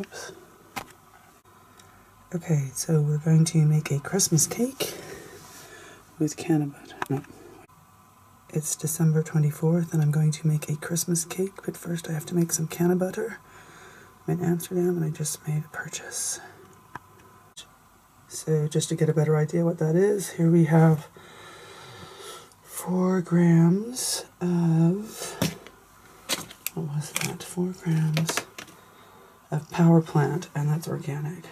Oops. Okay, so we're going to make a Christmas cake with cannabis. No. It's December 24th and I'm going to make a Christmas cake, but first I have to make some canna butter. I'm in Amsterdam and I just made a purchase. So just to get a better idea what that is, here we have 4 grams of, what was that? 4 grams of power plant, and that's organic.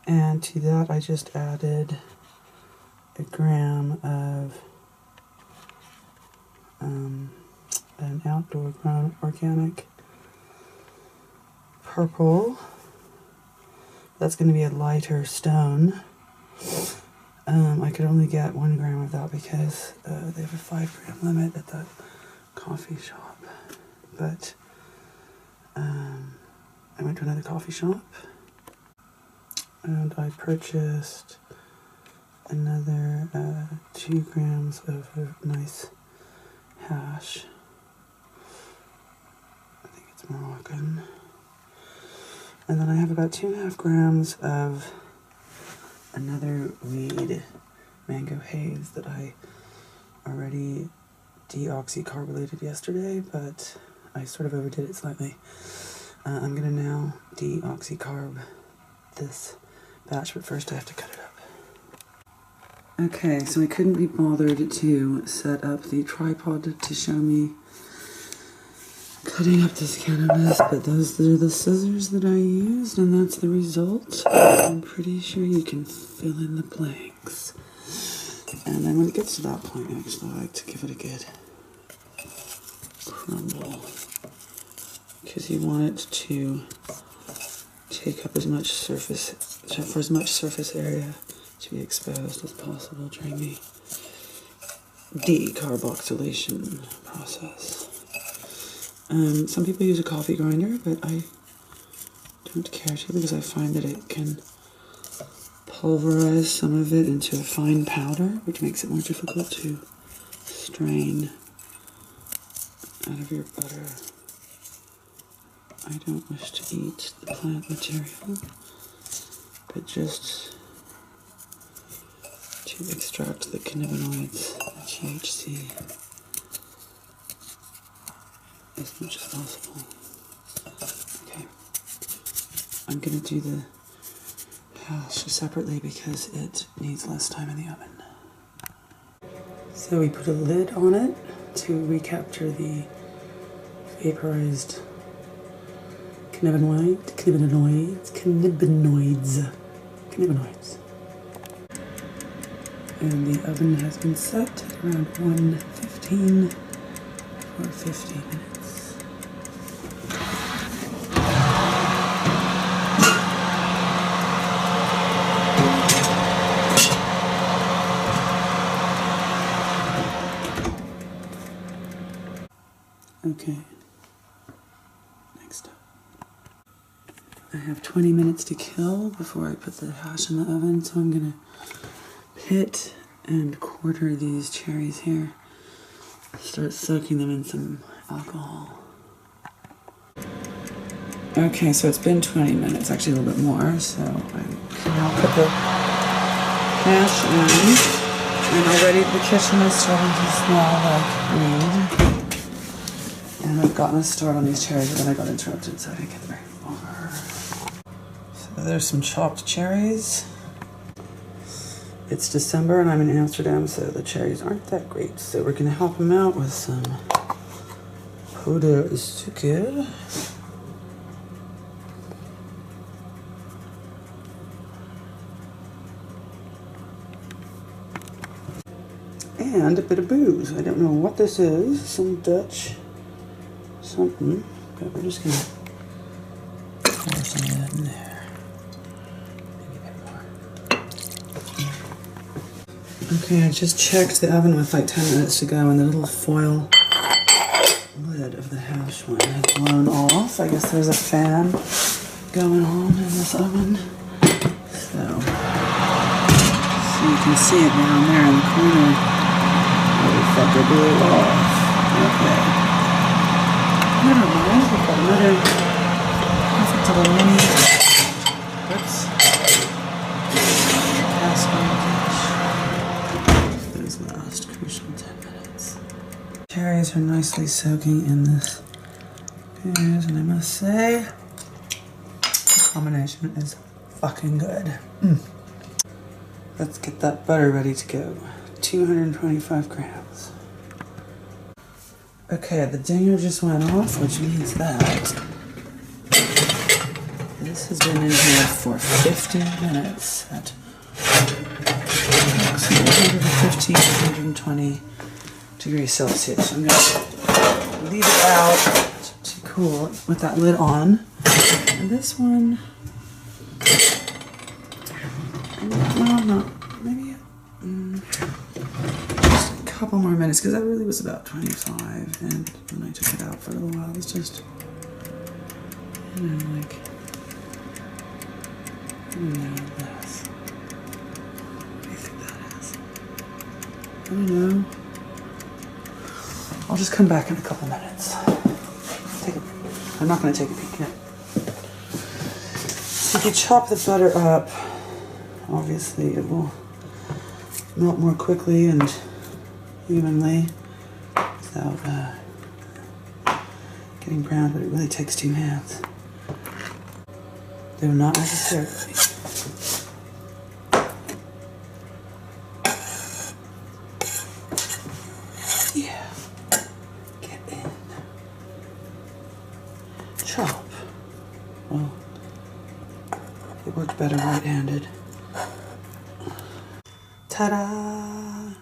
And to that I just added a gram of an outdoor grown organic purple. That's going to be a lighter stone. I could only get 1 gram of that because they have a 5 gram limit at the coffee shop. But I went to another coffee shop and I purchased another 2 grams of a nice hash. I think it's Moroccan. And then I have about 2.5 grams of another weed, mango haze, that I already deoxycarbonated yesterday, but I sort of overdid it slightly. I'm gonna now deoxycarb this batch, but first I have to cut it up. Okay, so I couldn't be bothered to set up the tripod to show me cutting up this cannabis, but those are the scissors that I used, and that's the result. I'm pretty sure you can fill in the blanks. And then when it gets to that point, actually, I like to give it a good crumble, because you want it to take up as much surface, for as much surface area to be exposed as possible during the decarboxylation process. Some people use a coffee grinder, but I don't care to because I find that it can pulverize some of it into a fine powder, which makes it more difficult to strain out of your butter. I don't wish to eat the plant material, but just to extract the cannabinoids, the THC, as much as possible. Okay, I'm gonna do the hash separately because it needs less time in the oven. So we put a lid on it to recapture the vaporized cannabinoids. And the oven has been set at around 115 for 15 minutes. Okay, next up. I have 20 minutes to kill before I put the hash in the oven, so I'm gonna pit and quarter these cherries here. Start soaking them in some alcohol. Okay, so it's been 20 minutes, actually a little bit more, so I can now put the hash in. And already the kitchen is starting to smell like weed. And I've gotten a start on these cherries, but then I got interrupted, so I didn't get very far. So there's some chopped cherries. It's December and I'm in Amsterdam, so the cherries aren't that great. So we're gonna help them out with some poeder suiker. And a bit of booze. I don't know what this is, some Dutch something, but we're just gonna pour some of that in there. Maybe a bit more. Okay, I just checked the oven with like 10 minutes to go, and the little foil lid of the hash one has blown off. I guess there's a fan going on in this oven. So you can see it down there in the corner. Motherfucker blew off. Okay. Never mind, we've got another little mini, oops, cast iron dish. Those last crucial 10 minutes. Cherries are nicely soaking in this booze, and I must say, the combination is fucking good. Let's get that butter ready to go. 225 grams. Okay, the dinger just went off, which means that this has been in here for 50 minutes at approximately 115 to 120 degrees Celsius. I'm gonna leave it out to cool with that lid on. And this one, well, not maybe just a couple more minutes, because that really was about 25, and when I took it out for a little while, it was just, you know, like, this. What do you think that is? I don't know. I'll just come back in a couple minutes. I'm not going to take a peek yet. So if you chop the butter up, obviously it will melt more quickly and evenly without getting brown, but it really takes 2 hands. Though not necessarily. Yeah. Get in. Chop. Well, it worked better right-handed. Ta-da!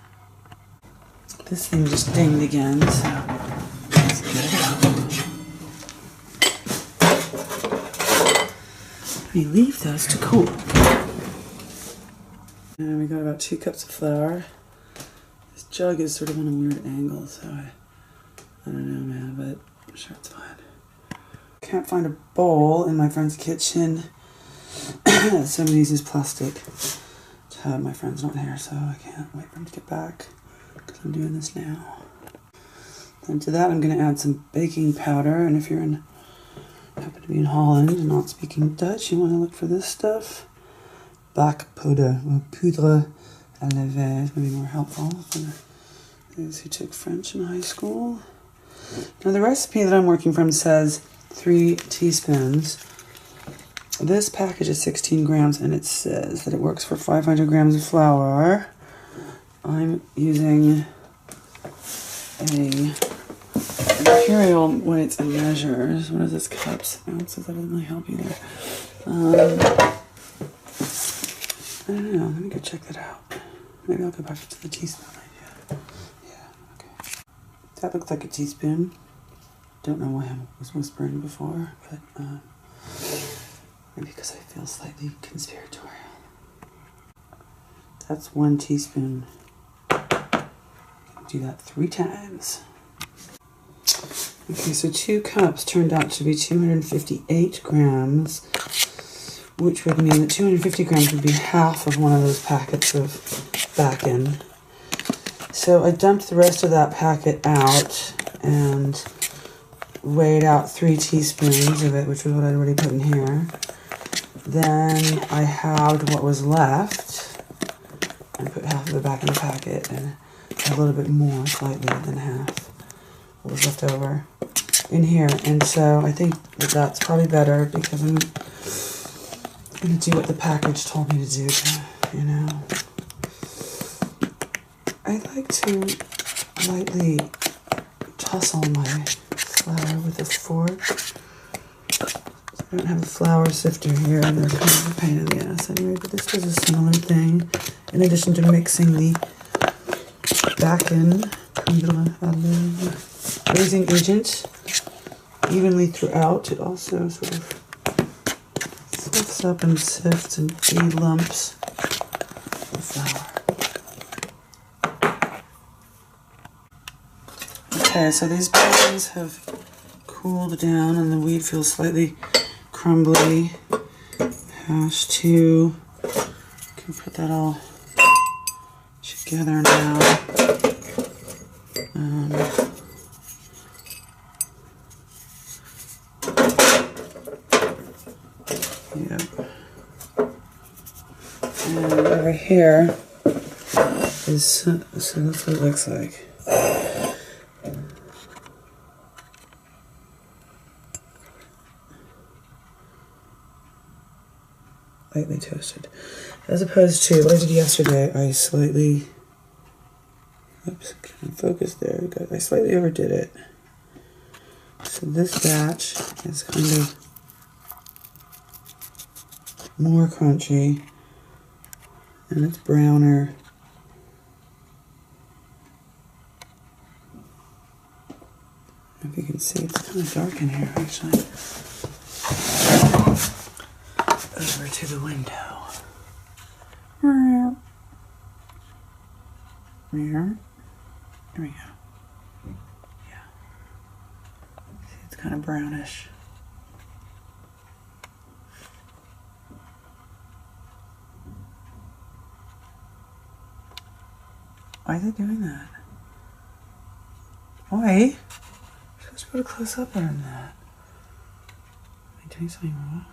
This thing just dinged again, so let's get it out. We leave those to cool. And we got about 2 cups of flour. This jug is sort of on a weird angle, so I don't know, man, but I'm sure it's fine. Can't find a bowl in my friend's kitchen. Somebody uses plastic tub. My friend's not here, so I can't wait for him to get back because I'm doing this now. And to that, I'm going to add some baking powder. And if you're happen to be in Holland and not speaking Dutch, you want to look for this stuff. Backpoeder, or poudre à laver, is maybe more helpful for those who took French in high school. Now the recipe that I'm working from says 3 teaspoons. This package is 16 grams and it says that it works for 500 grams of flour. I'm using a imperial weights and measures. What is this? Cups, ounces? That doesn't really help either. I don't know. Let me go check that out. Maybe I'll go back to the teaspoon idea. Yeah, okay. That looks like a teaspoon. Don't know why I was whispering before, but maybe because I feel slightly conspiratorial. That's 1 teaspoon. Do that 3 times. Okay, so 2 cups turned out to be 258 grams, which would mean that 250 grams would be half of one of those packets of back-end. So I dumped the rest of that packet out and weighed out 3 teaspoons of it, which was what I'd already put in here. Then I halved what was left and put half of it back in the packet and a little bit more, slightly than half, what was left over in here. And so I think that that's probably better because I'm going to do what the package told me to do, you know. I like to lightly tussle my flour with a fork. I don't have a flour sifter here, and they're kind of a pain in the ass anyway, but this does a similar thing. In addition to mixing the back-end raising agent evenly throughout, it also sort of sifts up and sifts and de-lumps the flour. Okay, so these beans have cooled down and the weed feels slightly crumbly. Hash 2. Can put that all together now. Yep. And over here is, so that's what it looks like. Lightly toasted. As opposed to what I did yesterday, I slightly, oops, can't focus there. I slightly overdid it. So this batch is kind of more crunchy and it's browner. If you can see, it's kind of dark in here actually. Over to the window. Here we go. Yeah. See, it's kind of brownish. Why is it doing that? Why? You're supposed to put a close up on that. Am I doing something wrong?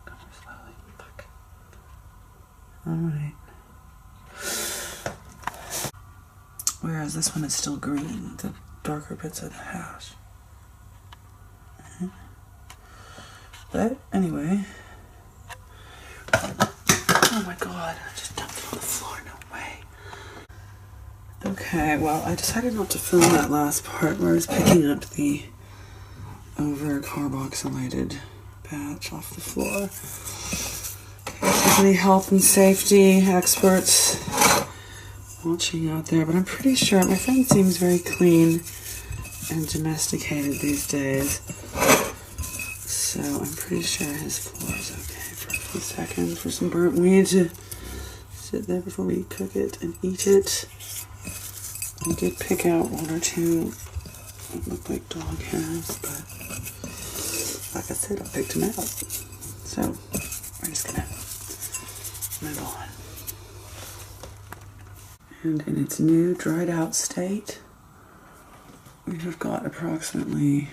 Come more slowly. Fuck. Alright. Whereas this one is still green, the darker bits of the hash. But anyway. Oh my god, I just dumped it on the floor, no way. Okay, well, I decided not to film that last part where I was picking up the over-carboxylated batch off the floor. There's any health and safety experts watching out there, but I'm pretty sure my friend seems very clean and domesticated these days. So I'm pretty sure his floor is okay for a few seconds for some burnt weed to sit there before we cook it and eat it. I did pick out one or two that look like dog hairs, but like I said, I picked them out. So we're just gonna move on. And in its new dried out state, we have got approximately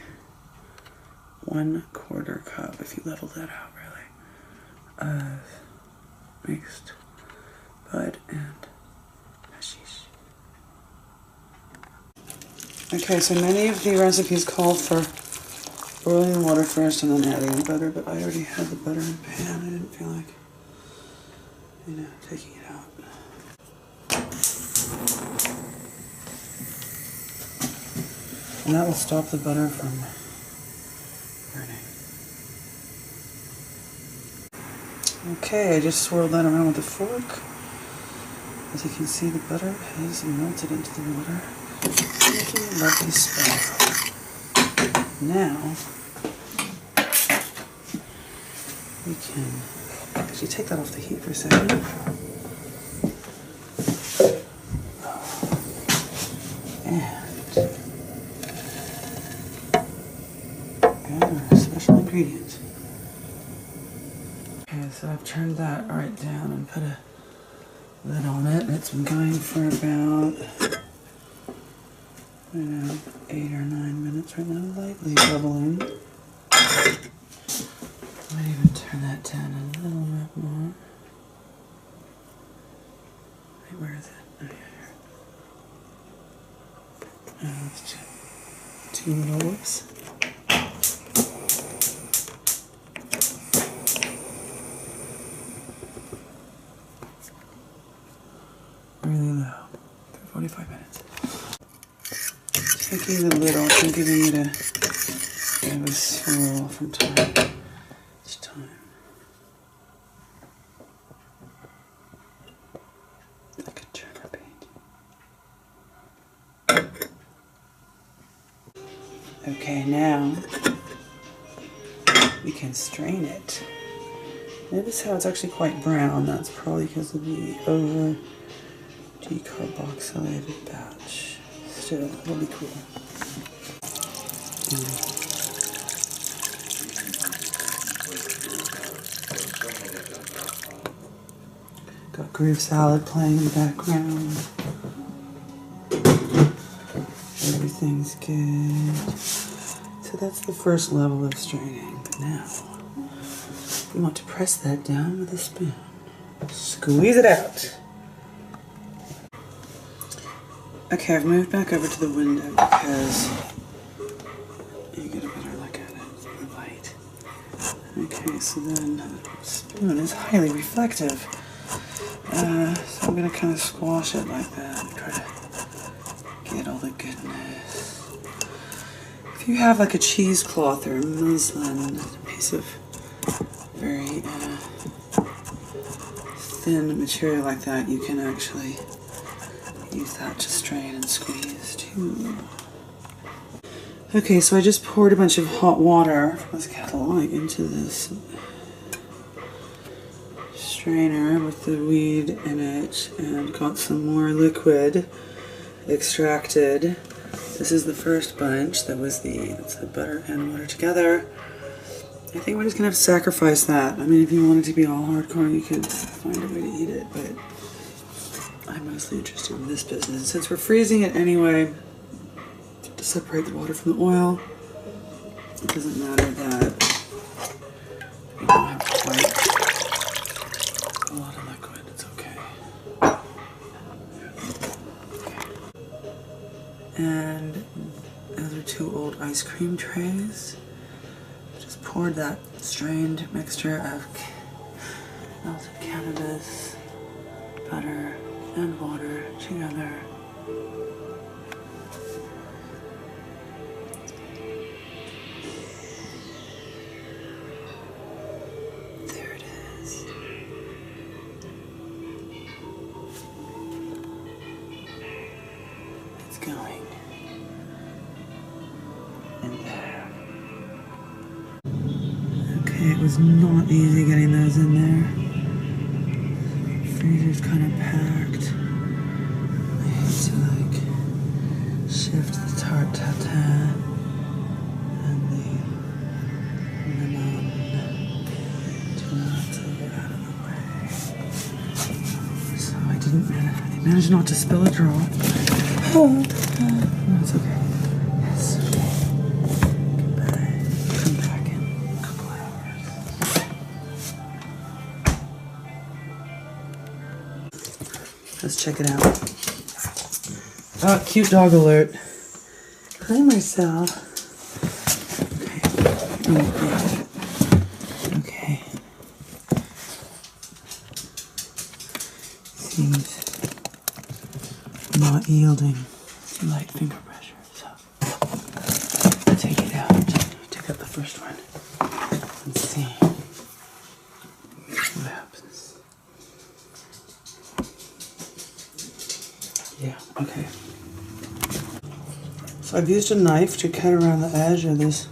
1/4 cup, if you level that out really, of mixed bud and hashish. Okay, so many of the recipes call for boiling the water first and then adding the butter, but I already had the butter in the pan. I didn't feel like, taking it out. And that will stop the butter from burning. Okay, I just swirled that around with a fork. As you can see, the butter has melted into the water, making a lovely spray. Now, we can actually take that off the heat for a second. Special ingredient. Okay, so I've turned that right down and put a lid on it. It's been going for about, 8 or 9 minutes right now, lightly bubbling. I might even turn that down a little bit more. Wait, where is it? Oh, yeah, here. Let's check. 2 little whips. Really low for 45 minutes. Taking the lid off and giving it a bit of a swirl from time to time. Like a sugar paint. Okay, now we can strain it. Notice how it's actually quite brown. That's probably because of the over decarboxylated batch. Still, it'll be cool. Got groove salad playing in the background. Everything's good. So that's the first level of straining. But now You want to press that down with a spoon. Squeeze it out. Okay, I've moved back over to the window because you get a better look at it in the light. Okay, so then the spoon is highly reflective. So I'm going to kind of squash it like that and try to get all the goodness. If you have like a cheesecloth or a muslin, a piece of very thin material like that, you can actually use that to strain and squeeze too. Okay, so I just poured a bunch of hot water from this kettle into this strainer with the weed in it and got some more liquid extracted. This is the first bunch. That's the butter and water together. I think we're just gonna have to sacrifice that. I mean, if you wanted to be all hardcore, you could find a way to eat it, but I'm mostly interested in this business. Since we're freezing it anyway, to separate the water from the oil, it doesn't matter that we don't have quite a lot of liquid. It's okay. And those are 2 old ice cream trays. Just poured that strained mixture of melted cannabis, butter, and water together. There it is. It's going in there. Okay, it was not easy getting those in there. Freezer's kind of packed. I hate to like shift the tart tatin and the lemon to not get out of the way. So I managed not to spill a drop. No, it's okay. Yes. Goodbye. Come back in a couple hours. Let's check it out. Oh, cute dog alert. Hi, Marcel. Okay. Seems not yielding to light finger pressure, so take it out. Take out the first one and see what happens. Yeah, okay. So I've used a knife to cut around the edge of this.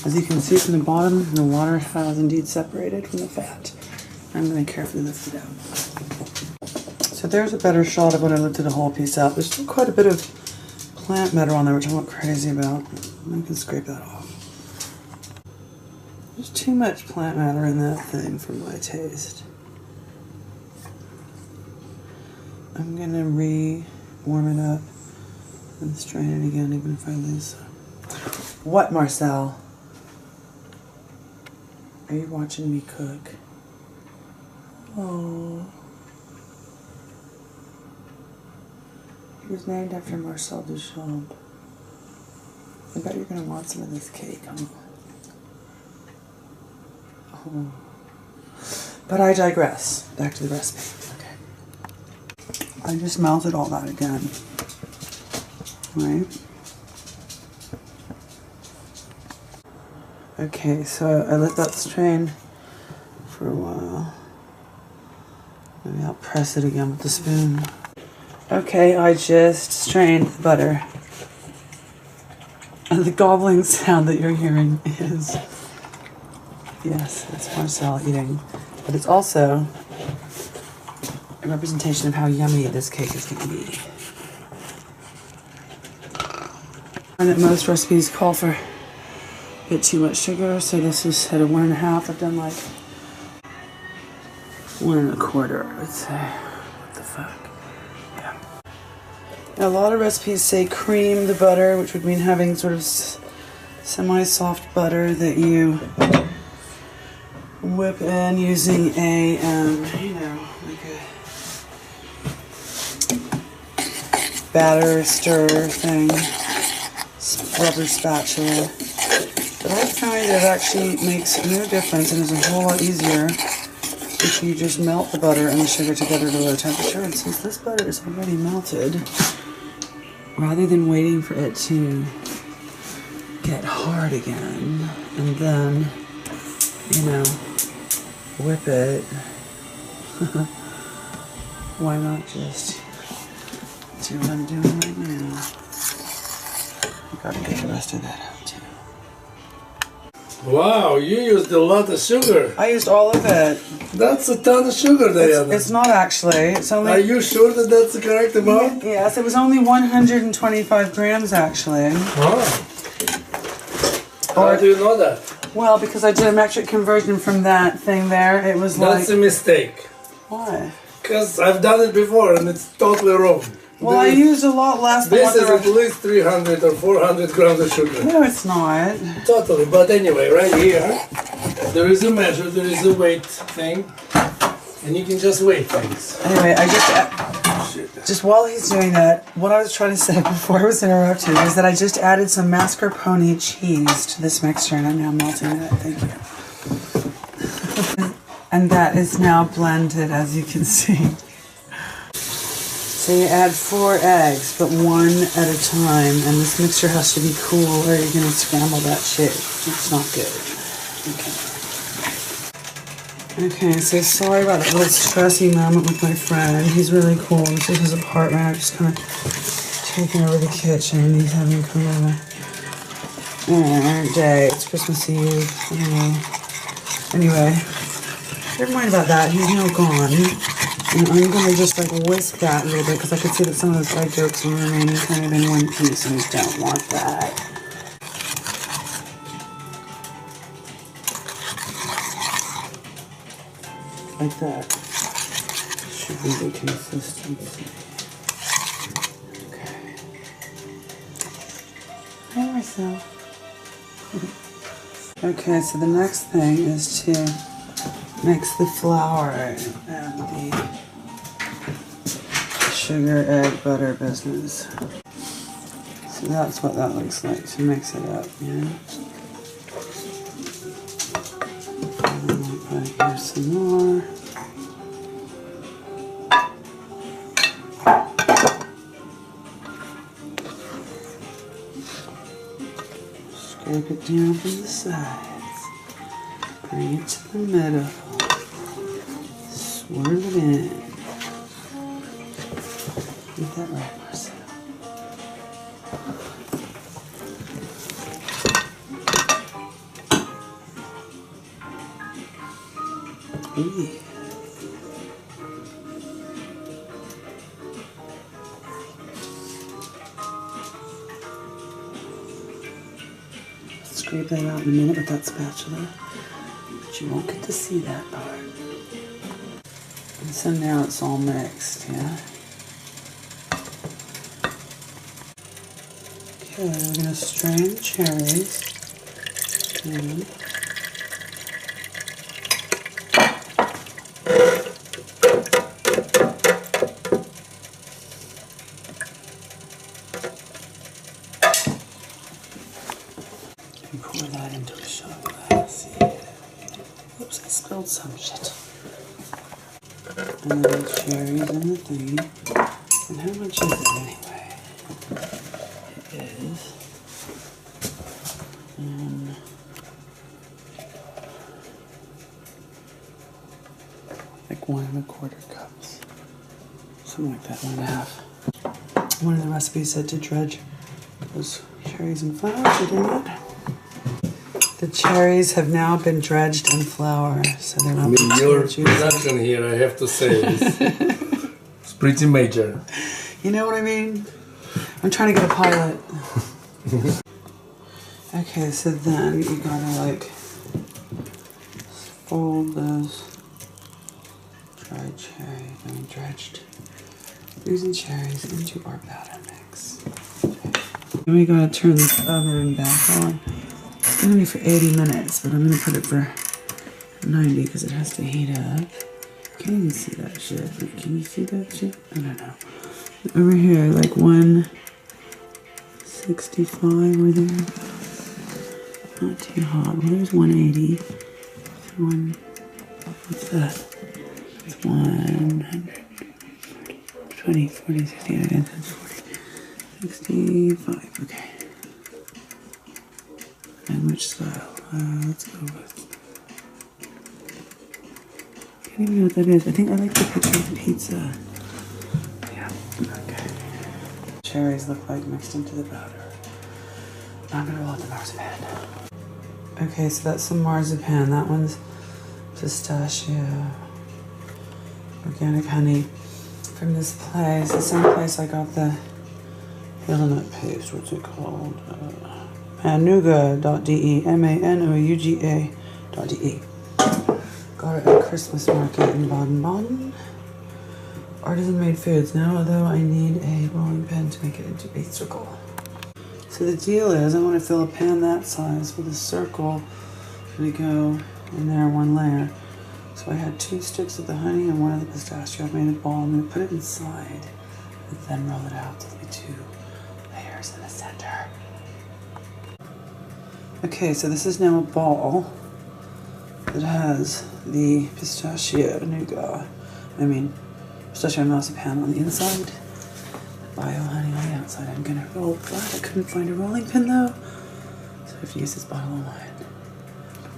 As you can see from the bottom, the water has indeed separated from the fat. I'm going to carefully lift it out. So there's a better shot of when I lifted a whole piece out. There's still quite a bit of plant matter on there, which I'm not crazy about. I can scrape that off. There's too much plant matter in that thing for my taste. I'm going to warm it up and strain it again, even if I lose some. What, Marcel? Are you watching me cook? Oh. It was named after Marcel Duchamp. I bet you're going to want some of this cake, huh? Oh. But I digress. Back to the recipe. Okay. I just melted all that again. Right? Okay, so I let that strain for a while. Maybe I'll press it again with the spoon. Okay, I just strained the butter. And the gobbling sound that you're hearing is, yes, it's Marcel eating. But it's also a representation of how yummy this cake is going to be. And that most recipes call for a bit too much sugar, so this is at a 1.5. I've done like 1 1/4, I would say. What the fuck? Yeah. Now, a lot of recipes say cream the butter, which would mean having sort of semi-soft butter that you whip in using a, you know, like a batter stir thing, rubber spatula. But I find it actually makes no difference and is a whole lot easier if you just melt the butter and the sugar together to low temperature. And since this butter is already melted, rather than waiting for it to get hard again and then, you know, whip it, why not just do what I'm doing right now? I gotta get the rest of that out too. Wow, you used a lot of sugar. I used all of it. That's a ton of sugar, Diana. It's not actually. It's only. Are you sure that that's the correct amount? Yes, it was only 125 grams actually. Oh. How do you know that? Well, because I did a metric conversion from that thing there. It was like. That's a mistake. Why? Because I've done it before and it's totally wrong. Well, I used a lot less than this is at least 300 or 400 grams of sugar. No, it's not. Totally, but anyway, right here, there is a measure, there is a weight thing, and you can just weigh things. Anyway, I just while he's doing that, what I was trying to say before I was interrupted is that I just added some mascarpone cheese to this mixture, and I'm now melting that. Thank you. And that is now blended, as you can see. So you add 4 eggs, but 1 at a time, and this mixture has to be cool or you're going to scramble that shit. It's not good. Okay, so sorry about that little stressy moment with my friend. He's really cool. This is his apartment. I'm just kind of taking over the kitchen. He's having kind of a day. It's Christmas Eve. I don't know. Anyway, never mind about that. He's now gone. And I'm going to just like whisk that a little bit because I could see that some of those white yolks are remaining kind of in one piece and we don't want that. Like that. Should be the consistency. Okay. Hi, Marcel. Okay, so the next thing is to mix the flour and the sugar, egg, butter business. So that's what that looks like to mix it up, you know? And then we'll put here some more. Scrape it down from the sides. Bring it to the middle. Swirl it in. Get that right, Marcel. Ooh, yeah. Scrape that out in a minute with that spatula, but you won't get to see that part. And so now it's all mixed, yeah? Okay, we're going to strain the cherries. And pour that into a shot glass. Yeah. Oops, I spilled some shit. And then the cherries in the thing. And how much is it anyway? It is like 1 1/4 cups. Something like that, 1 1/2. One of the recipes said to dredge those cherries in flour, so do that. The cherries have now been dredged in flour, so they're not. Your production here, I have to say, it's pretty major. You know what I mean? I'm trying to get a pilot. Okay, so then you gotta like fold those dried cherry, dredged boozy cherries into our batter mix. Okay. Then we gotta turn this oven back on. It's gonna be for 80 minutes, but I'm gonna put it for 90 because it has to heat up. Can't even see that shit. Wait, can you see that shit? I don't know. Over here, like 165 over there. Not too hot. Well, there's 180. What's that? It's 120, 40, 60, 40, 65. Okay. And which style? Let's go with. I don't even know what that is. I think I like the picture of the pizza. Yeah. Okay. Cherries look like mixed into the powder. I'm gonna roll out the marzipan. Okay, so that's some marzipan. That one's pistachio. Organic honey from this place. The same place I got the hazelnut paste. What's it called? Manuga.de. MANOUGA.de. Got it at a Christmas market in Baden-Baden. Artisan made foods. Now, although I need a rolling pin to make it into a circle. So the deal is, I want to fill a pan that size with a circle. I'm going to go in there one layer. So I had 2 sticks of the honey and 1 of the pistachio. I made a ball. I'm going to put it inside and then roll it out. There'll be 2 layers in the center. Okay, so this is now a ball that has the pistachio nougat. Pistachio marzipan on the inside. Bio honey on the outside. I'm gonna roll. God, I couldn't find a rolling pin though, so I have to use this bottle of wine.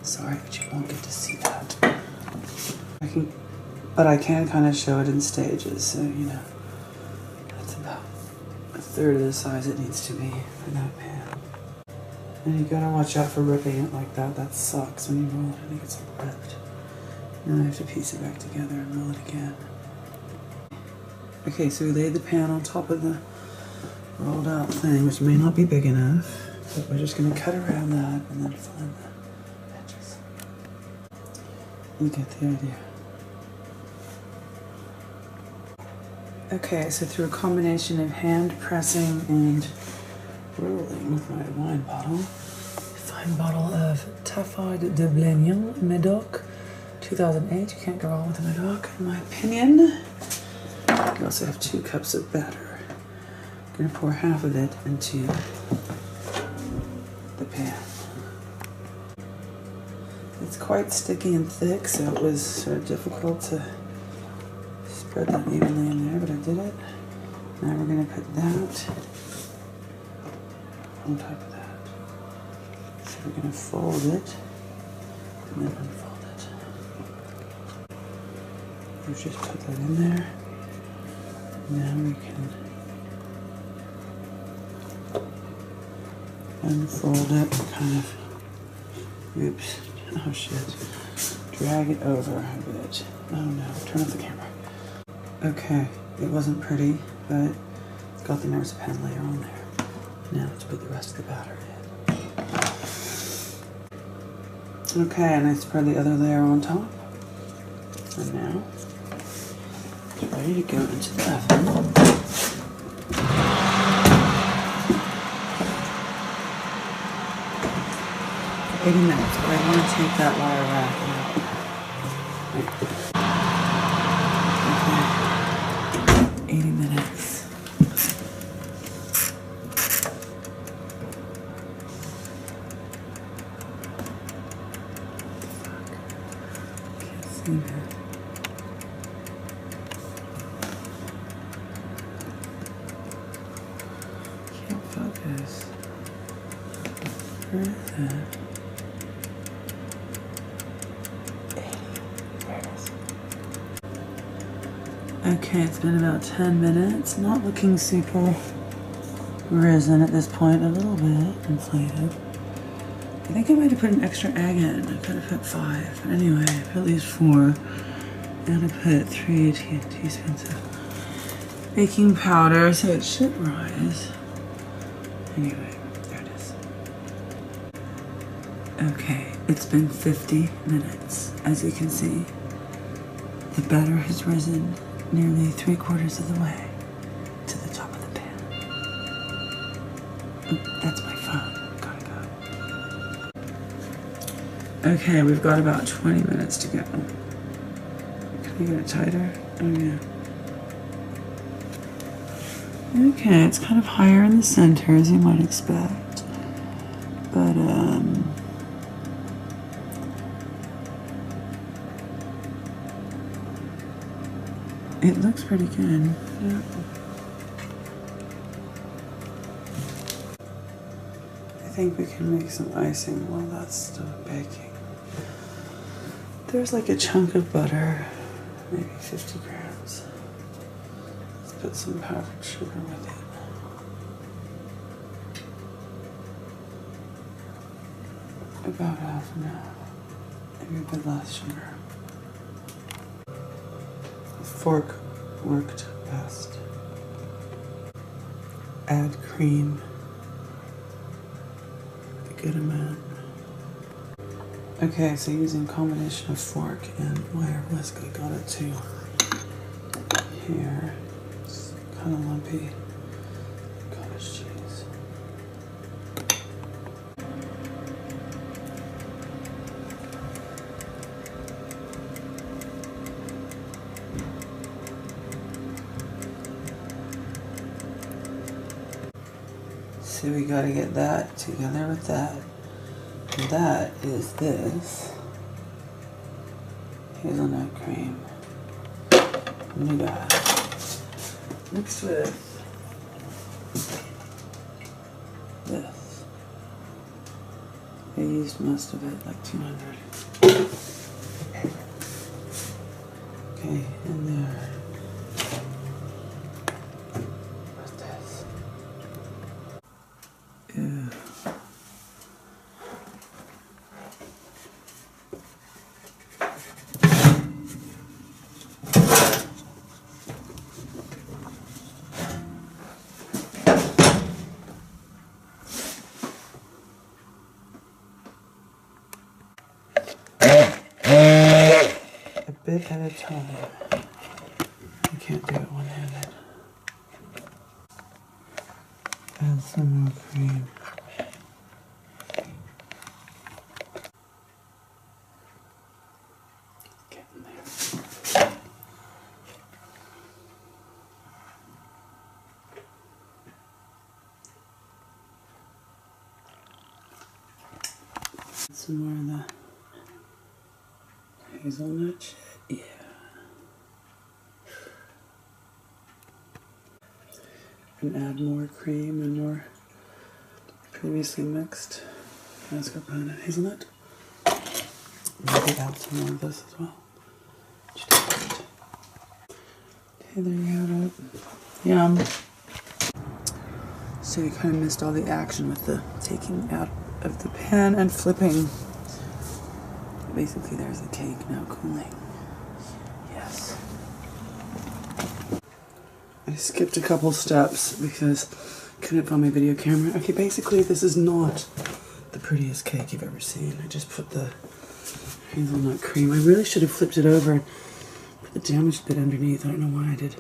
Sorry, but you won't get to see that. But I can kind of show it in stages, so you know, that's about 1/3 of the size it needs to be for that pan. And you gotta watch out for ripping it like that. That sucks when you roll it. I think it's all ripped. Then I have to piece it back together and roll it again. Okay, so we laid the pan on top of the rolled out thing, which may not be big enough, but we're just gonna cut around that and then fill in the edges. You get the idea. Okay, so through a combination of hand pressing and rolling with my wine bottle, fine bottle of Tafard de Blénion Médoc 2008. You can't go wrong with a Médoc, in my opinion. We also have 2 cups of batter. I'm going to pour half of it into the pan. It's quite sticky and thick, so it was sort of difficult to spread that evenly in there, but I did it. Now we're going to put that on top of that. So we're going to fold it and then unfold it. We've just put that in there. Now we can unfold it, kind of, oops, oh shit, drag it over a bit. Oh no, turn off the camera. Okay, it wasn't pretty, but it's got the marzipan layer on there. Now let's put the rest of the batter in. Okay, and I spread the other layer on top. And now it's ready to go into the oven. For 80 minutes, but I want to take that wire rack out. Okay. 80 minutes. Can't see that. Focus. Where is that? There it is. Okay, it's been about 10 minutes. Not looking super risen at this point. A little bit inflated. I think I might have put an extra egg in. I could have put 5. But anyway, I put at least 4. And I put 3 teaspoons of baking powder, so it should rise. Anyway, there it is. Okay, it's been 50 minutes. As you can see, the batter has risen nearly 3/4 of the way to the top of the pan. Oop, that's my phone. Gotta go. Okay, we've got about 20 minutes to go. Can I get it tighter? Oh yeah. Okay, it's kind of higher in the center as you might expect. But it looks pretty good. Yeah. I think we can make some icing while that's still baking. There's like a chunk of butter, maybe 50 grams. Let's put some powdered sugar with it. About half an hour, maybe a bit less sugar. A fork worked best. Add cream. Good amount. Okay, so using a combination of fork and wire whisk, I got it to here. It's kind of lumpy. Cottage cheese. So we gotta get that together with that. And that is this hazelnut cream nougat mixed with this. I used most of it, like 200. Okay, and there. What's this? Ew. A bit at a time. You can't do it one-handed. Add some more cream. Get in there. Some more of the hazelnut shit, yeah. And add more cream and more previously mixed mascarpone and hazelnut. Maybe add some more of this as well. Okay, there you have it. Yum. So you kind of missed all the action with the taking out of the pan and flipping. Basically, there's the cake now cooling. Yes. I skipped a couple steps because I couldn't find my video camera. Okay, basically, this is not the prettiest cake you've ever seen. I just put the hazelnut cream. I really should have flipped it over and put the damaged bit underneath. I don't know why I did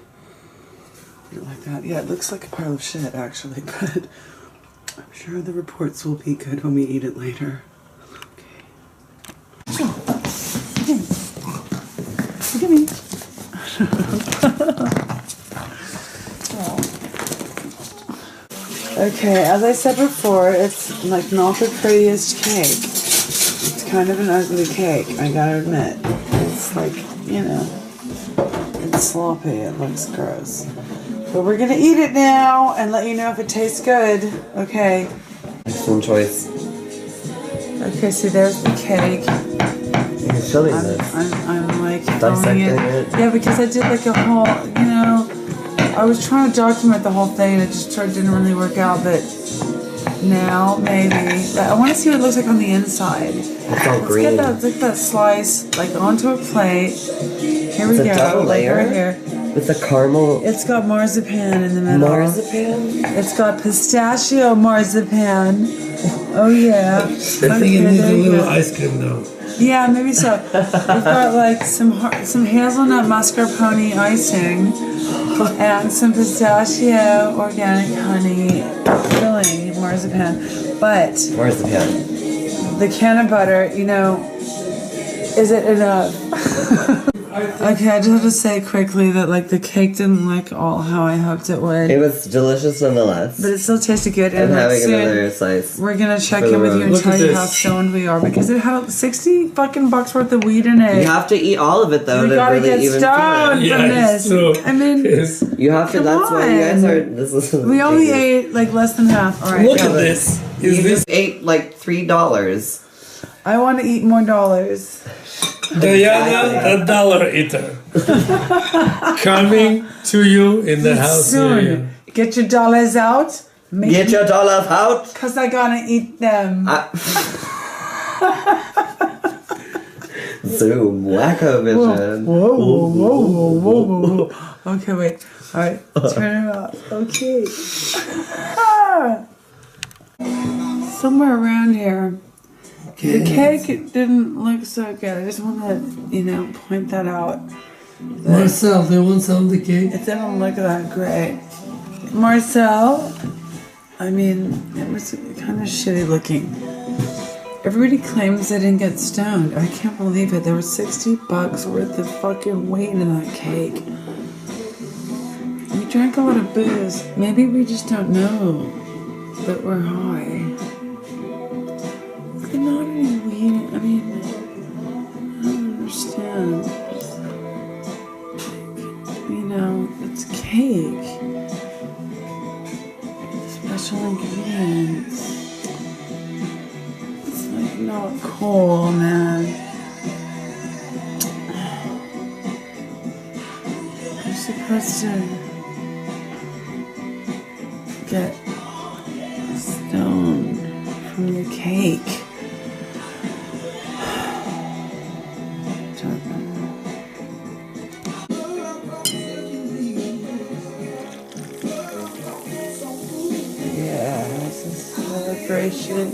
it like that. Yeah, it looks like a pile of shit, actually, but I'm sure the reports will be good when we eat it later. Look at me. Okay, as I said before, it's like not the prettiest cake. It's kind of an ugly cake, I gotta admit. It's like, you know, it's sloppy, it looks gross. But we're gonna eat it now and let you know if it tastes good. Okay. Excellent choice. Okay, so there's the cake. You're showing this. I'm like Dissecting it. Yeah, because I did like a whole, you know, I was trying to document the whole thing and it just didn't really work out, but now maybe. But I want to see what it looks like on the inside. It's all green. Let's get that slice like onto a plate. Here we It's a go. double layer? Right here. With the caramel. It's got marzipan in the middle. Marzipan? It's got pistachio marzipan. Oh yeah. I think it needs a little ice cream though. Yeah, maybe so. We've got like some hazelnut mascarpone icing and some pistachio organic honey filling marzipan. But Marzipan. the can of butter, you know, is it enough? Okay, I just have to say quickly that like the cake didn't look all how I hoped it would. It was delicious nonetheless. But it still tasted good. I'm And like, having soon another slice. we're gonna check for the in with you road. and Look tell at you how this. stoned we are because it had 60 fucking bucks worth of weed in it. You have to eat all of it though We to gotta really get even stoned feel it. from Yeah, this. it's true. I mean, Yes. You have to. Come That's why you guys on. are. This is. we only genius. ate like less than half. All right. Look go. at this. You Is this just ate like $3. I want to eat more dollars. Diana, the dollar eater? Coming to you in the house near you. Soon. Get your dollars out. Get your dollars out. Cause I gotta eat them. Zoom, wacko vision. Whoa. Okay, wait. All right, turn it off. Okay. Somewhere around here. The cake didn't look so good. I just want to, you know, point that out. Marcel, do you want some of the cake? It didn't look that great. Marcel, I mean, it was kind of shitty looking. Everybody claims they didn't get stoned. I can't believe it. There was 60 bucks worth of fucking weight in that cake. We drank a lot of booze. Maybe we just don't know that we're high. There's not any weed. I mean, I don't understand. You know, it's cake. Special ingredients. It's like not cool, man. I'm supposed to get stoned from the cake. Yeah, it's a celebration.